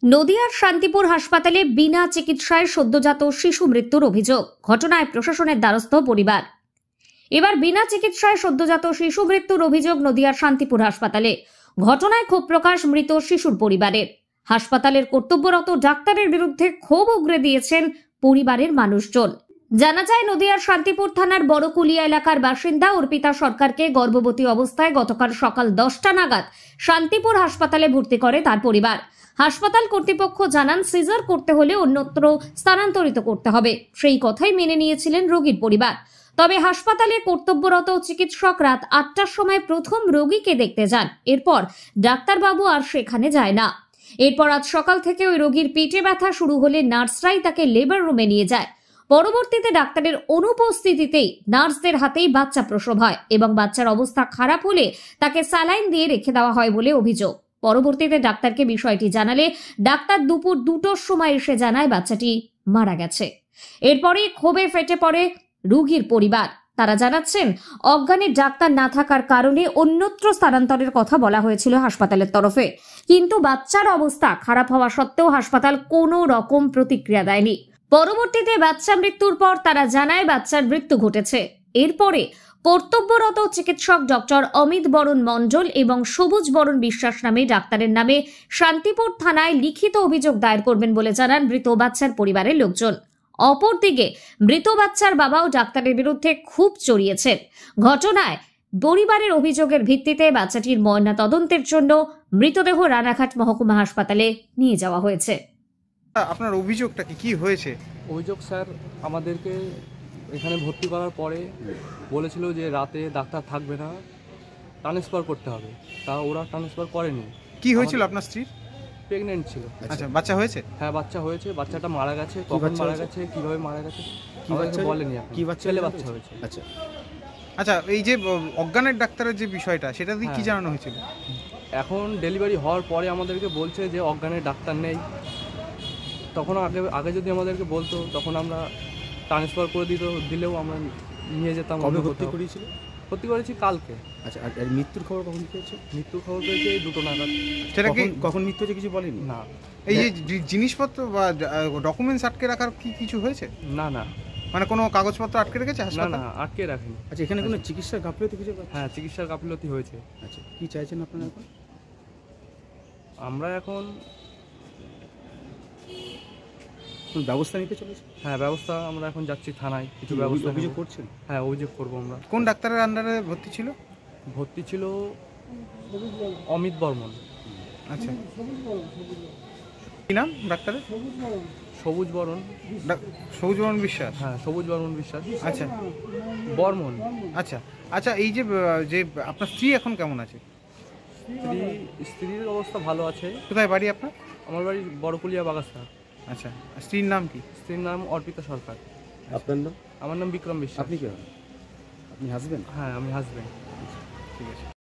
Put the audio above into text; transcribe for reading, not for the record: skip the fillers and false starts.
নদিয়ার শান্তিপুর হাসপাতালে বিনা চিকিৎসায় সদ্যজাত শিশু মৃত্যুর অভিযোগ। ঘটনায় প্রশাসনের দ্বারস্থ পরিবার। এবার বিনা চিকিৎসায় সদ্যজাত শিশু মৃত্যুর অভিযোগ নদিয়ার শান্তিপুর হাসপাতালে। ঘটনায় ক্ষোভ প্রকাশ মৃত শিশুর পরিবারের। হাসপাতালের কর্তব্যরত ডাক্তারের বিরুদ্ধে ক্ষোভ উগরে দিয়েছেন পরিবারের মানুষজন। জানা যায়, নদিয়ার শান্তিপুর থানার বড়কুলিয়া এলাকার বাসিন্দা অর্পিতা সরকারকে গর্ভবতী অবস্থায় গতকাল সকাল 10টা নাগাদ শান্তিপুর হাসপাতালে ভর্তি করে তার পরিবার। হাসপাতাল কর্তৃপক্ষ জানান, সিজার করতে হলে অন্যত্র স্থানান্তরিত করতে হবে। সেই কথাই মেনে নিয়েছিলেন রোগীর পরিবার। তবে হাসপাতালে কর্তব্যরত চিকিৎসক রাত 8টার সময় প্রথম রোগীকে দেখতে যান। এরপর ডাক্তারবাবু আর সেখানে যায় না। এরপর আজ সকাল থেকে ওই রোগীর পেটে ব্যথা শুরু হলে নার্সরাই তাকে লেবার রুমে নিয়ে যায়। পরবর্তীতে ডাক্তারের অনুপস্থিতিতেই নার্সদের হাতেই বাচ্চা প্রসব হয় এবং বাচ্চার অবস্থা খারাপ হলে তাকে স্যালাইন দিয়ে রেখে দেওয়া হয় বলে অভিযোগ। পরবর্তীতে ডাক্তারকে বিষয়টি জানালে ডাক্তার দুপুর 2টোর সময় এসে জানায় বাচ্চাটি মারা গেছে। এরপরেই ক্ষোভে ফেটে পড়ে রোগীর পরিবার। তারা জানাচ্ছেন, অজ্ঞানের ডাক্তার না থাকার কারণে অন্যত্র স্থানান্তরের কথা বলা হয়েছিল হাসপাতালের তরফে, কিন্তু বাচ্চার অবস্থা খারাপ হওয়া সত্ত্বেও হাসপাতাল কোনো রকম প্রতিক্রিয়া দেয়নি। পরবর্তীতে বাচ্চা মৃত্যুর পর তারা জানায় বাচ্চার মৃত্যু ঘটেছে। এরপরে কর্তব্যরত চিকিৎসক ডক্টর অমিত বরণ মণ্ডল এবং সবুজ বরণ বিশ্বাস নামে ডাক্তারের নামে শান্তিপুর থানায় লিখিত অভিযোগ দায়ের করবেন বলে জানান মৃত বাচ্চার পরিবারের লোকজন। অপরদিকে মৃত বাচ্চার বাবাও ডাক্তারের বিরুদ্ধে খুব চড়িয়েছেন। ঘটনায় পরিবারের অভিযোগের ভিত্তিতে বাচ্চাটির ময়না তদন্তের জন্য মৃতদেহ রানাঘাট মহকুমা হাসপাতালে নিয়ে যাওয়া হয়েছে। আপনার অভিযোগটা কি হয়েছে? অভিযোগ স্যার, আমাদেরকে এখানে ভর্তি করার পরে বলেছিল যে রাতে ডাক্তার থাকবে না, ট্রান্সফার করতে হবে। তা ওরা ট্রান্সফার করেনি। কি হয়েছিল আপনার স্ত্রীর? প্রেগনেন্ট ছিল। আচ্ছা, বাচ্চা হয়েছে? হ্যাঁ, বাচ্চা হয়েছে। বাচ্চাটা মারা গেছে। কখন মারা গেছে, কিভাবে মারা গেছে আমাদেরকে বলেনি। কি বাচ্চা? ছেলে বাচ্চা হয়েছে। আচ্ছা আচ্ছা, এই যে অজ্ঞানের ডাক্তারের যে বিষয়টা, সেটা দিয়ে কি জানানো হয়েছিল? এখন ডেলিভারি হওয়ার পরে আমাদেরকে বলছে যে অজ্ঞানের ডাক্তার নেই। তখন আগে যদি আমাদেরকে বলতো তখন আমরা ট্রান্সফার করে দিলেও আমরা নিয়ে যেতাম। কবে ভর্তি করিয়েছিল? ভর্তি করেছি কালকে। আচ্ছা, আর মৃত্যুর খবর কখন পেয়েছে? মৃত্যুর খবর পেয়েছি 2টো নাগাদ। সেটা কি কখন মৃত্যু হয়েছে কিছু বলেনি? না। এই যে জিনিসপত্র বা ডকুমেন্টস আটকে রাখার কি কিছু হয়েছে? না না, মানে কোনো কাগজপত্র আটকে রেখেছে না হাসপাতাল? না, আটকে রাখেনি। আচ্ছা, এখানে কোনো চিকিৎসার গাফিলতি কিছু? হ্যাঁ, চিকিৎসার গাফিলতি হয়েছে। আচ্ছা, কি চাইছেন আপনারা এখন? আমরা এখন ব্যবস্থা নিতে চলেছি? হ্যাঁ, ব্যবস্থা আমরা এখন যাচ্ছি থানায়, কিছু ব্যবস্থা অভিযোগ করছেন? হ্যাঁ, অভিযোগ করবো আমরা। কোন ডাক্তারের আন্ডারে ভর্তি ছিল? ভর্তি ছিল অমিত বর্মন। আচ্ছা, কি নাম ডাক্তারের? সবুজ বরণ। সবুজ বরণ বিশ্বাস? হ্যাঁ, সবুজ বর্মন বিশ্বাস। আচ্ছা, বর্মন। আচ্ছা আচ্ছা, এই যে আপনার স্ত্রী এখন কেমন আছে? স্ত্রীর অবস্থা ভালো আছে। কোথায় বাড়ি আপনার? আমার বাড়ি বড়কুলিয়া বাগাসা। আচ্ছা, স্ত্রীর নাম কি? স্ত্রীর নাম অর্পিতা সরকার। আপনার নাম? আমার নাম বিক্রম বিশ্বাস। আপনি কি? আপনি হাসবেন? হ্যাঁ, আমি হাসবেন্ড। ঠিক আছে।